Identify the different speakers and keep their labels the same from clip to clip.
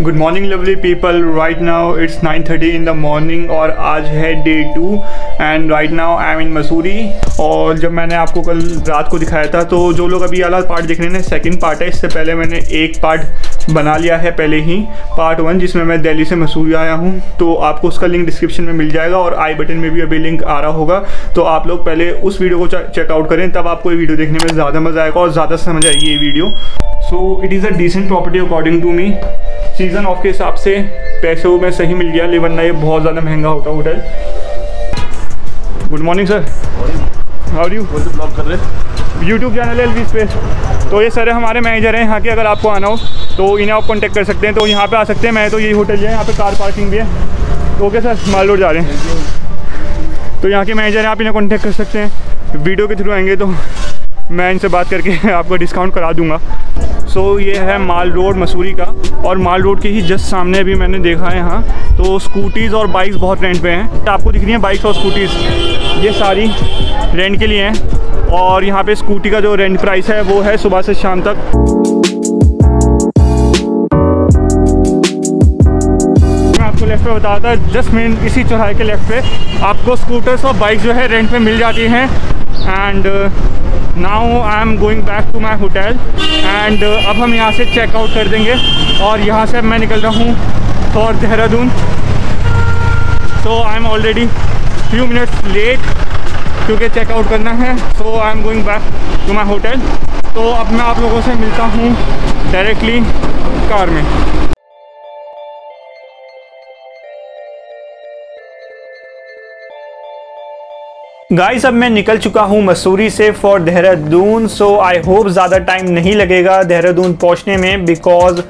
Speaker 1: Good morning lovely people, right now it's 9:30 in the morning और आज है day 2 and right now I am in Mussoorie. और जब मैंने आपको कल रात को दिखाया था तो जो लोग अभी वाला पार्ट देख रहे हैं सेकंड पार्ट है। इससे पहले मैंने एक पार्ट बना लिया है पहले ही, पार्ट 1, जिसमें मैं दिल्ली से मसूरी आया हूँ। तो आपको उसका लिंक डिस्क्रिप्शन में मिल जाएगा और आई बटन में भी अभी लिंक आ रहा होगा। तो आप लोग पहले उस वीडियो को चेकआउट करें, तब आपको ये वीडियो देखने में ज़्यादा मज़ा आएगा और ज़्यादा समझ आएगी ये video. So it is a decent property according to me. Season off के हिसाब से पैसों में सही मिल गया, लेकिन वरना ये बहुत ज़्यादा महंगा होता hotel. Good morning sir, how are you?
Speaker 2: Blog कर रहे
Speaker 1: यूट्यूब चैनल है एलवी स्पेस। तो ये सर हमारे मैनेजर हैं यहाँ के, अगर आपको आना हो तो इन्हें आप कॉन्टैक्ट कर सकते हैं। तो यहाँ पे आ सकते हैं। मैं तो यही होटल है, यहाँ पे कार पार्किंग भी है। तो ओके सर, माल रोड जा रहे हैं। तो यहाँ के मैनेजर हैं, आप इन्हें कॉन्टैक्ट कर सकते हैं। वीडियो के थ्रू आएंगे तो मैं इनसे बात करके आपको डिस्काउंट करा दूँगा। सो ये है माल रोड मसूरी का, और माल रोड के ही जस्ट सामने अभी मैंने देखा है यहाँ तो स्कूटीज़ और बाइक्स बहुत रेंट पे हैं। आपको दिख रही हैं बाइक्स और स्कूटीज़, ये सारी रेंट के लिए हैं। और यहाँ पे स्कूटी का जो रेंट प्राइस है वो है सुबह से शाम तक। मैं आपको लेफ्ट पे बताया था, जस्ट मेन इसी चौराहे के लेफ्ट पे आपको स्कूटर्स और बाइक जो है रेंट पे मिल जाती हैं। And now I am going back to my hotel and अब हम यहाँ से चेकआउट कर देंगे और यहाँ से मैं निकल रहा हूँ for Dehradun. So I am already few minutes late क्योंकि चेकआउट करना है। So I am going back to my hotel. तो अब मैं आप लोगों से मिलता हूँ डायरेक्टली कार में। गाइस अब मैं निकल चुका हूँ मसूरी से for Dehradun. So I hope ज़्यादा टाइम नहीं लगेगा देहरादून पहुँचने में, बिकॉज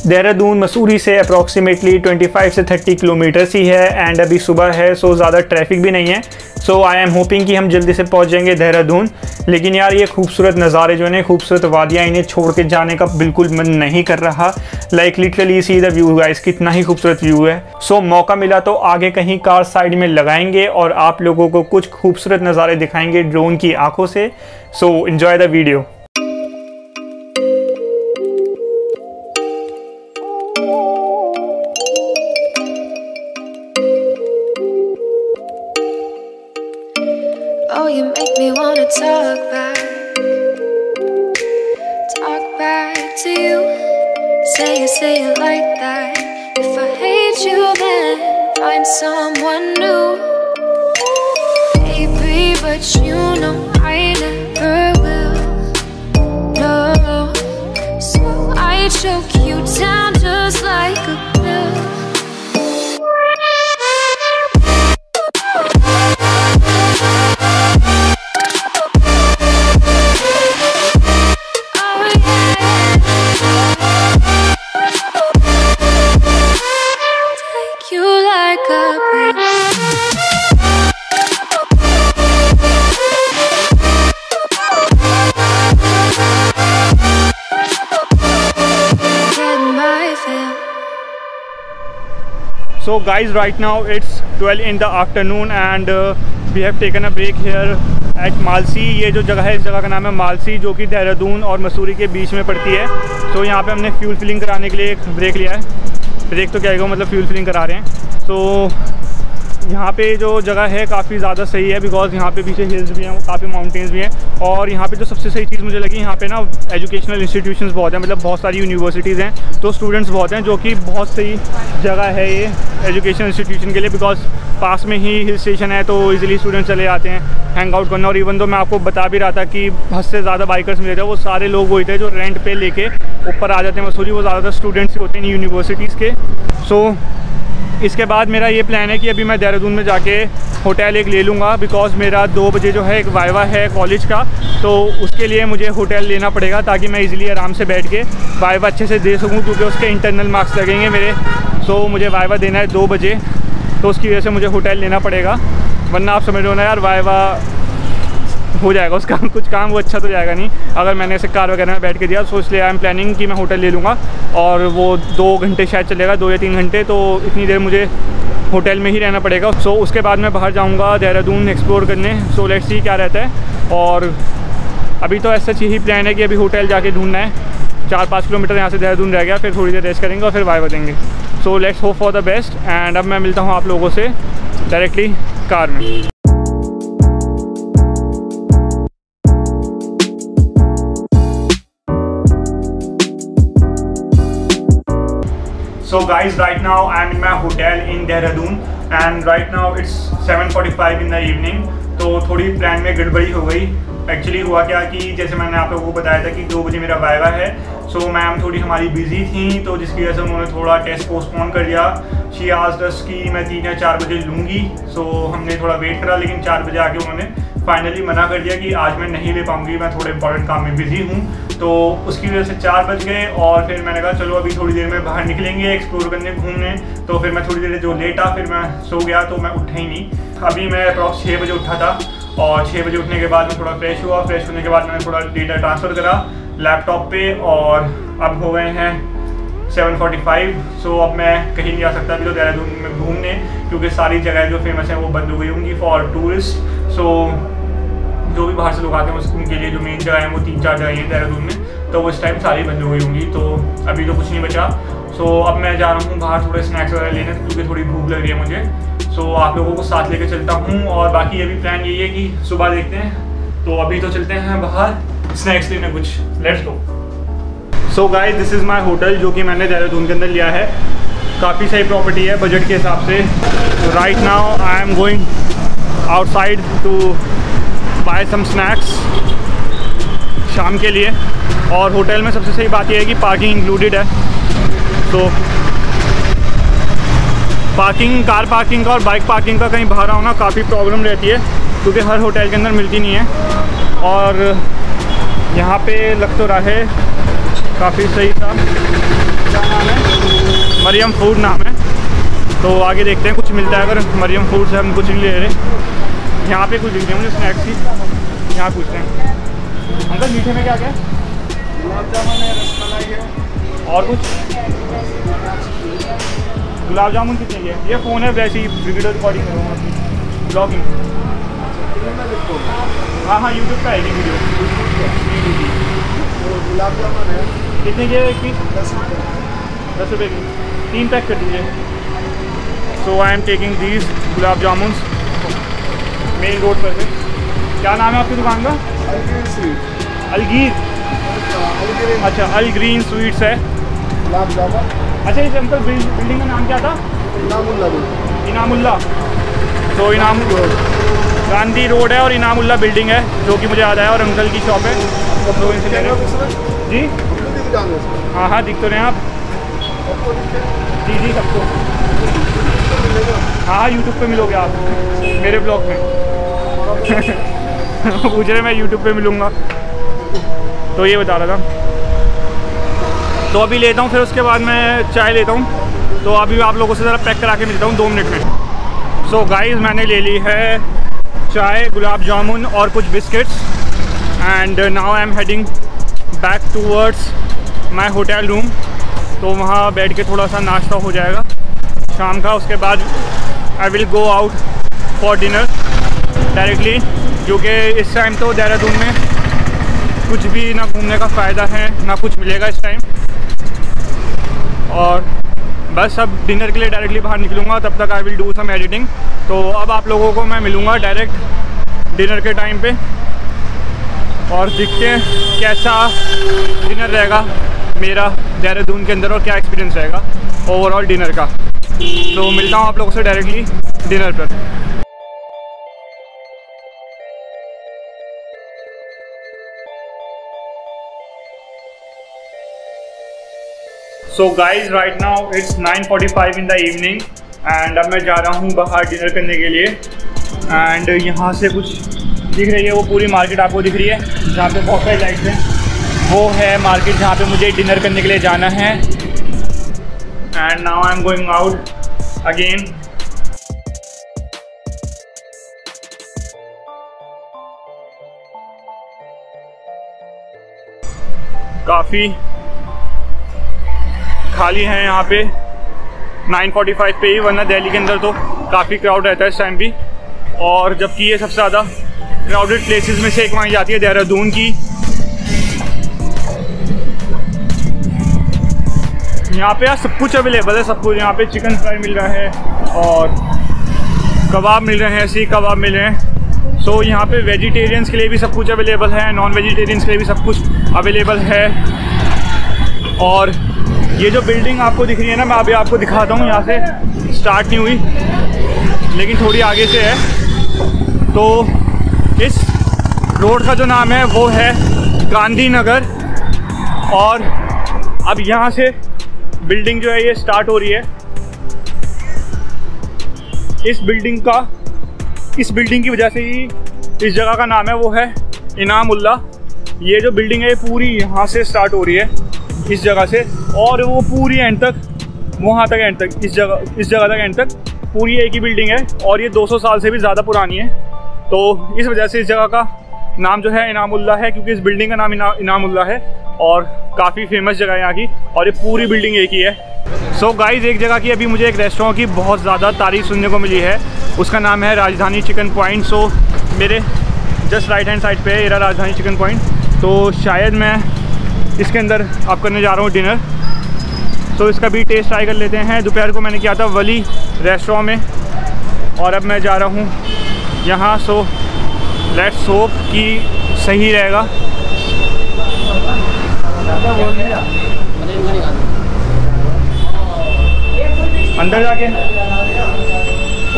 Speaker 1: देहरादून मसूरी से अप्रॉक्सीमेटली 25 से 30 किलोमीटर्स ही है एंड अभी सुबह है। सो ज़्यादा ट्रैफिक भी नहीं है। सो आई एम होपिंग कि हम जल्दी से पहुँच जाएंगे देहरादून। लेकिन यार ये खूबसूरत नज़ारे जो हैं, खूबसूरत वादियाँ, इन्हें छोड़ के जाने का बिल्कुल मन नहीं कर रहा। Like literally see the view guys, कितना ही खूबसूरत व्यू है। सो मौका मिला तो आगे कहीं कार साइड में लगाएंगे और आप लोगों को कुछ खूबसूरत नज़ारे दिखाएंगे ड्रोन की आंखों से। So enjoy the video.
Speaker 3: Oh, you make me wanna talk back to you. Say it like that. If I hate you, then find someone new. Baby, but you know I never will. No, so I choke you down just like a pill.
Speaker 1: So guys, right now it's 12 in the afternoon and we have taken a break here at Malsi. ये जो जगह है, इस जगह का नाम है मालसी, जो कि देहरादून और मसूरी के बीच में पड़ती है। तो यहाँ पे हमने फ्यूल फिलिंग कराने के लिए एक ब्रेक लिया है। ब्रेक तो क्या है, मतलब फ्यूल फिलिंग करा रहे हैं। तो यहाँ पे जो जगह है काफ़ी ज़्यादा सही है, बिकॉज़ यहाँ पे पीछे हिल्स भी हैं, काफ़ी माउंटेन्स भी हैं। और यहाँ पे जो सबसे सही चीज़ मुझे लगी, यहाँ पे ना एजुकेशनल इंस्टीट्यूशंस बहुत हैं, मतलब बहुत सारी यूनिवर्सिटीज़ हैं, तो स्टूडेंट्स बहुत हैं, जो कि बहुत सही जगह है ये एजुकेशन इंस्टीट्यूशन के लिए। बिकॉज पास में ही हिल स्टेशन है तो ईजिली स्टूडेंट्स चले जाते हैं हैंग आउट करना। और इवन तो मैं आपको बता भी रहा था कि 10 से ज़्यादा बाइकर्स मिले थे, वो सारे लोग वही थे जो रेंट पे लेके ऊपर आ जाते हैं मसूरी। वो ज़्यादातर स्टूडेंट्स होते हैं यूनिवर्सिटीज़ के। सो इसके बाद मेरा ये प्लान है कि अभी मैं देहरादून में जाके होटल एक ले लूँगा, बिकॉज़ मेरा 2 बजे जो है एक वाइवा है कॉलेज का। तो उसके लिए मुझे होटल लेना पड़ेगा ताकि मैं इजीली आराम से बैठ के वाइवा अच्छे से दे सकूँ, क्योंकि उसके इंटरनल मार्क्स लगेंगे मेरे। सो मुझे वाइवा देना है 2 बजे, तो उसकी वजह से मुझे होटल लेना पड़ेगा, वरना आप समझ लो ना यार, वाइवा हो जाएगा उसका कुछ काम, वो अच्छा तो जाएगा नहीं अगर मैंने ऐसे कार वगैरह में बैठ के दिया। सो इसलिए आई एम प्लानिंग कि मैं होटल ले लूँगा और वो 2 घंटे शायद चलेगा, 2 या 3 घंटे। तो इतनी देर मुझे होटल में ही रहना पड़ेगा। सो उसके बाद मैं बाहर जाऊँगा देहरादून एक्सप्लोर करने। सो लेट्स सी क्या रहता है। और अभी तो ऐसा यही प्लान है कि अभी होटल जाके ढूंढना है। 4-5 किलोमीटर यहाँ से देहरादून रह गया, फिर थोड़ी देर रेस्ट करेंगे और फिर वाइवा देंगे। So let's hope for the best. And अब मैं मिलता हूँ आप लोगों से डायरेक्टली कार में। So guys, right now I am in my hotel in Dehradun and right now it's 7:45 in the evening। तो थोड़ी प्लान में गड़बड़ी हो गई। एक्चुअली हुआ क्या कि जैसे मैंने आप लोगों को बताया था कि 2 बजे मेरा वाइवा है। सो मैम थोड़ी हमारी बिजी थी, तो जिसकी वजह से उन्होंने थोड़ा टेस्ट पोस्टपोन कर दिया। शी आस्क्ड अस कि मैं 3 या 4 बजे लूँगी। सो हमने थोड़ा वेट करा, लेकिन 4 बजे आके उन्होंने फाइनली मना कर दिया कि आज मैं नहीं ले पाऊँगी, मैं थोड़े इंपॉर्टेंट काम में बिजी हूँ। तो उसकी वजह से 4 बज गए और फिर मैंने कहा चलो अभी थोड़ी देर में बाहर निकलेंगे एक्सप्लोर करने, घूमने। तो फिर मैं थोड़ी देर जो लेटा, फिर मैं सो गया, तो मैं उठा ही नहीं। अभी मैं अप्रॉक्स 6 बजे उठा था और 6 बजे उठने के बाद मैं थोड़ा फ्रेश हुआ। फ्रेश होने के बाद मैंने थोड़ा डेटा ट्रांसफ़र करा लैपटॉप पे और अब हो गए हैं 7:45। सो अब मैं कहीं नहीं आ सकता अभी तो देहरादून में घूमने, क्योंकि सारी जगह जो फेमस हैं वो बंद हो गई होंगी फॉर टूरिस्ट। सो जो भी बाहर से लोग आते हैं उनके लिए जो मेन जगह है वो 3-4 जगह हैं देहरादून में, तो वो इस टाइम सारी बंद हो गई होंगी। तो अभी तो कुछ नहीं बचा। सो अब मैं जा रहा हूँ बाहर थोड़े स्नैक्स वगैरह लेने, क्योंकि थोड़ी भूख लग रही है मुझे। सो आप लोगों को साथ लेके चलता हूँ और बाकी अभी प्लान यही है कि सुबह देखते हैं। तो अभी तो चलते हैं बाहर स्नैक्स लेने कुछ। Let's go. So guys, this is my hotel जो कि मैंने देहरादून के अंदर लिया है। काफ़ी सही प्रॉपर्टी है बजट के हिसाब से। Right now I am going outside to buy some snacks शाम के लिए। और होटल में सबसे सही बात यह है कि पार्किंग इंक्लूडेड है। तो पार्किंग, कार पार्किंग का और बाइक पार्किंग का कहीं बाहर होना काफ़ी प्रॉब्लम रहती है, क्योंकि हर होटल के अंदर मिलती नहीं है। और यहाँ पे लग तो रहा है काफ़ी सही था। क्या नाम है? मरियम फूड नाम है। तो आगे देखते हैं कुछ मिलता है। अगर मरियम फूड से हम कुछ नहीं ले रहे। यहाँ पे कुछ दिखते हैं मुझे स्नैक्स की। यहाँ पूछते हैं अंकल मीठे में क्या क्या है? गुलाब जामुन है, रसमलाई है और कुछ। गुलाब जामुन कितने की है? ये फ़ोन है वैसे ही वीडियो रिकॉर्डिंग करूँगा अपनी ब्लॉगिंग। हाँ यूट्यूब पे आएगी वीडियो। गुलाब जामुन है कितने की है? एक पीस 10 रुपये की। 3 पैक कर दीजिए। So I am taking these gulab jamun main road पर से। क्या नाम है आपकी दुकान का? अलगीर। अच्छा, अल ग्रीन स्वीट्स है। गुलाब जामुन। अच्छा, इस अंकल बिल्डिंग का नाम क्या था? इनामुल्ला। तो इनाम गांधी रोड है और इनामुल्ला बिल्डिंग है, जो कि मुझे याद आया। और अंकल की शॉप है। तो इनसे ले रहे हो जी? हाँ हाँ, दिख तो रहे हैं आप। जी जी, सबको। हाँ यूट्यूब पे मिलोगे आप मेरे ब्लॉग में। पूछ रहे मैं यूट्यूब पे मिलूँगा, तो ये बता रहा था। तो अभी लेता हूँ, फिर उसके बाद मैं चाय लेता हूँ। तो अभी आप लोगों से ज़रा पैक करा के मिलता हूँ 2 मिनट में। सो गाइस, मैंने ले ली है चाय, गुलाब जामुन और कुछ biscuits. And now I am heading back towards my hotel room. तो वहाँ बैठ के थोड़ा सा नाश्ता हो जाएगा शाम का। उसके बाद I will go out for dinner directly, क्योंकि इस टाइम तो देहरादून में कुछ भी ना घूमने का फ़ायदा है ना कुछ मिलेगा इस टाइम। और बस अब डिनर के लिए डायरेक्टली बाहर निकलूँगा। तब तक I will do some editing. तो अब आप लोगों को मैं मिलूँगा डायरेक्ट डिनर के टाइम पे और देखते हैं कैसा डिनर रहेगा मेरा देहरादून के अंदर और क्या एक्सपीरियंस रहेगा ओवरऑल डिनर का। तो मिलता हूँ आप लोगों से डायरेक्टली डिनर पर। So guys, right now it's 9:45 in the evening and अब मैं जा रहा हूँ बाहर डिनर करने के लिए। एंड यहाँ से कुछ दिख रही है, वो पूरी मार्केट आपको दिख रही है जहाँ पे बहुत सारी लाइट्स हैं। वो है मार्केट जहाँ पे मुझे डिनर करने के लिए जाना है। And now I am going out again. काफ़ी खाली है यहाँ पे 9:45 पे ही, वरना दिल्ली के अंदर तो काफ़ी क्राउड रहता है इस टाइम भी। और जबकि ये सबसे ज़्यादा क्राउडेड प्लेसेस में से एक मानी जाती है देहरादून की। यहाँ पे यार सब कुछ अवेलेबल है, सब कुछ। यहाँ पे चिकन फ्राई मिल रहा है और कबाब मिल रहे हैं, सीख कबाब मिल रहे हैं। सो यहाँ पे वेजिटेरियंस के लिए भी सब कुछ अवेलेबल है, नॉन वेजिटेरियंस के लिए भी सब कुछ अवेलेबल है। और ये जो बिल्डिंग आपको दिख रही है ना, मैं अभी आपको दिखाता हूँ। यहाँ से स्टार्ट नहीं हुई लेकिन थोड़ी आगे से है। तो इस रोड का जो नाम है वो है गांधीनगर। और अब यहाँ से बिल्डिंग जो है ये स्टार्ट हो रही है। इस बिल्डिंग की वजह से ही इस जगह का नाम है वो है इनामुल्ला। ये जो बिल्डिंग है ये पूरी यहाँ से स्टार्ट हो रही है, इस जगह से, और वो पूरी एंड तक, वहाँ तक एंड तक, इस जगह तक एंड तक पूरी एक ही बिल्डिंग है। और ये 200 साल से भी ज़्यादा पुरानी है। तो इस वजह से इस जगह का नाम जो है इनामुल्ला है, क्योंकि इस बिल्डिंग का नाम इनामुल्ला है और काफ़ी फेमस जगह है यहाँ की। और ये पूरी बिल्डिंग एक ही है। सो गाइज़, एक जगह की अभी मुझे एक रेस्टोरेंट की बहुत ज़्यादा तारीफ़ सुनने को मिली है, उसका नाम है राजधानी चिकन पॉइंट। सो मेरे जस्ट राइट हैंड साइड पे है ये राजधानी चिकन पॉइंट। तो शायद मैं इसके अंदर आप करने जा रहा हूँ डिनर। तो इसका भी टेस्ट ट्राई कर लेते हैं। दोपहर को मैंने किया था वली रेस्टोरेंट में और अब मैं जा रहा हूँ यहाँ। सो लेट्स होप कि सही रहेगा। अंदर जाके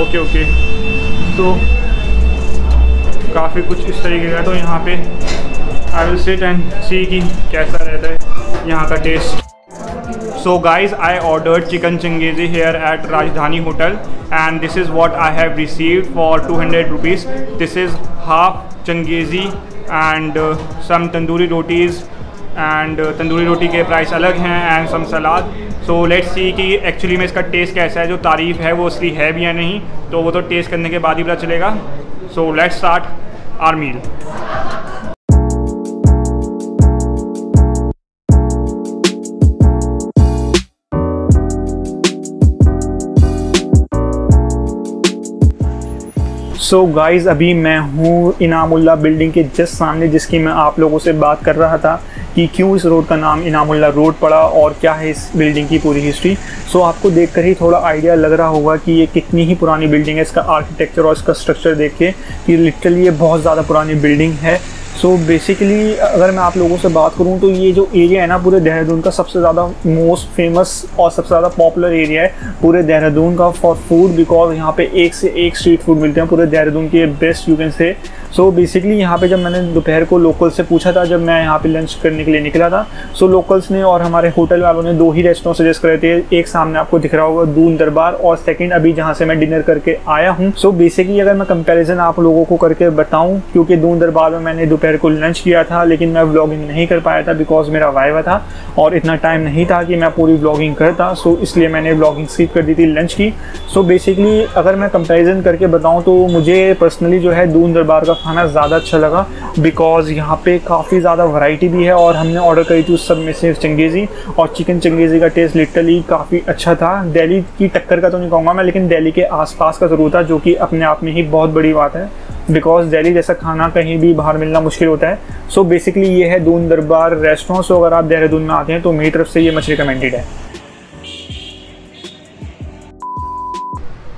Speaker 1: ओके। तो काफ़ी कुछ इस तरीके का। तो यहाँ पे आई विल सिट एंड सी कि कैसा रहता है यहाँ का test. So guys, I ordered chicken chingezi here at Rajdhani Hotel and this is what I have received for 200 rupees. This is half chingezi and some tandoori rotis, and tandoori रोटी के price अलग हैं, and some salad. So let's see कि actually में इसका test कैसा है, जो तारीफ़ है वो असली है भी या नहीं, तो वो तो टेस्ट करने के बाद ही पता चलेगा। So let's start our meal. So guys, अभी मैं हूँ इनामुल्ला बिल्डिंग के जस्ट सामने, जिसकी मैं आप लोगों से बात कर रहा था कि क्यों इस रोड का नाम इनामुल्ला रोड पड़ा और क्या है इस बिल्डिंग की पूरी हिस्ट्री। सो आपको देखकर ही थोड़ा आइडिया लग रहा होगा कि ये कितनी ही पुरानी बिल्डिंग है। इसका आर्किटेक्चर और इसका स्ट्रक्चर देख के कि लिटरली ये बहुत ज़्यादा पुरानी बिल्डिंग है। सो बेसिकली अगर मैं आप लोगों से बात करूं तो ये जो एरिया है ना पूरे देहरादून का सबसे ज़्यादा मोस्ट फेमस और सबसे ज़्यादा पॉपुलर एरिया है पूरे देहरादून का फॉर फूड, बिकॉज यहाँ पे एक से एक स्ट्रीट फूड मिलते हैं पूरे देहरादून के, best you can say. So basically यहाँ पे जब मैंने दोपहर को लोकल से पूछा था, जब मैं यहाँ पे लंच करने के लिए निकला था, सो लोकल्स ने और हमारे होटल वालों ने 2 ही रेस्टोरेंट सजेस्ट करे थे। एक सामने आपको दिख रहा होगा दून दरबार, और सेकंड अभी जहाँ से मैं डिनर करके आया हूँ। सो बेसिकली अगर मैं कंपैरिजन आप लोगों को करके बताऊँ, क्योंकि दून दरबार में मैंने दोपहर को लंच किया था लेकिन मैं व्लॉगिंग नहीं कर पाया था बिकॉज मेरा वाइवा था और इतना टाइम नहीं था कि मैं पूरी व्लॉगिंग करता। सो इसलिए मैंने व्लॉगिंग स्किप कर दी थी लंच की। सो बेसिकली अगर मैं कंपैरिजन करके बताऊँ तो मुझे पर्सनली जो है दून दरबार का खाना ज़्यादा अच्छा लगा, बिकॉज यहाँ पे काफ़ी ज़्यादा वैरायटी भी है। और हमने ऑर्डर करी थी उस सब में से चंगेज़ी, और चिकन चंगेज़ी का टेस्ट लिटरली काफ़ी अच्छा था। दिल्ली की टक्कर का तो नहीं कहूँगा मैं, लेकिन दिल्ली के आसपास का ज़रूर था, जो कि अपने आप में ही बहुत बड़ी बात है, बिकॉज दिल्ली जैसा खाना कहीं भी बाहर मिलना मुश्किल होता है। सो बेसिकली ये है दून दरबार रेस्टोरेंट। सो अगर आप देहरादून में आते हैं तो मेरी तरफ से ये मच रिकमेंडेड है।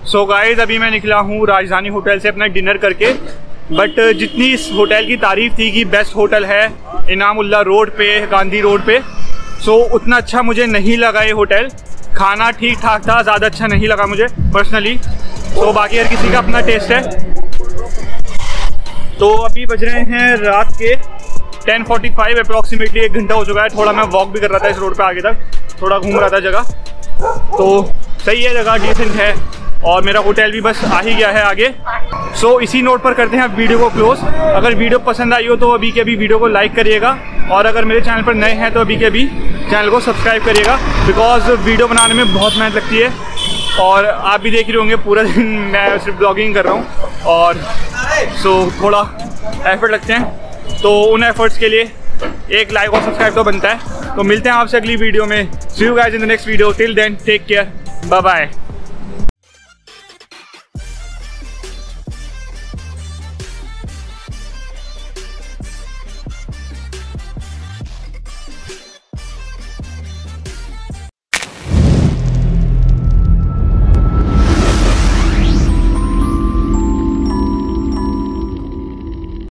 Speaker 1: सो गाइज, अभी मैं निकला हूँ राजधानी होटल से अपना डिनर करके, बट जितनी इस होटल की तारीफ़ थी कि बेस्ट होटल है इनामुल्ला रोड पे, गांधी रोड पे, सो उतना अच्छा मुझे नहीं लगा ये होटल। खाना ठीक ठाक था, ज़्यादा अच्छा नहीं लगा मुझे पर्सनली। तो बाकी हर किसी का अपना टेस्ट है। तो अभी बज रहे हैं रात के 10:45 अप्रॉक्सीमेटली, 1 घंटा हो चुका है। थोड़ा मैं वॉक भी कर रहा था इस रोड पे आगे तक, थोड़ा घूम रहा था जगह। तो सही है, जगह डिसेंट है और मेरा होटल भी बस आ ही गया है आगे। सो इसी नोट पर करते हैं वीडियो को क्लोज। अगर वीडियो पसंद आई हो तो अभी के अभी वीडियो को लाइक करिएगा, और अगर मेरे चैनल पर नए हैं तो अभी के अभी चैनल को सब्सक्राइब करिएगा, बिकॉज वीडियो बनाने में बहुत मेहनत लगती है। और आप भी देख रहे होंगे पूरा दिन मैं सिर्फ ब्लॉगिंग कर रहा हूँ, और सो थोड़ा एफर्ट लगते हैं। तो उन एफर्ट्स के लिए एक लाइक और सब्सक्राइब तो बनता है। तो मिलते हैं आपसे अगली वीडियो में। See you guys in the next video. Till then take care, bye bye.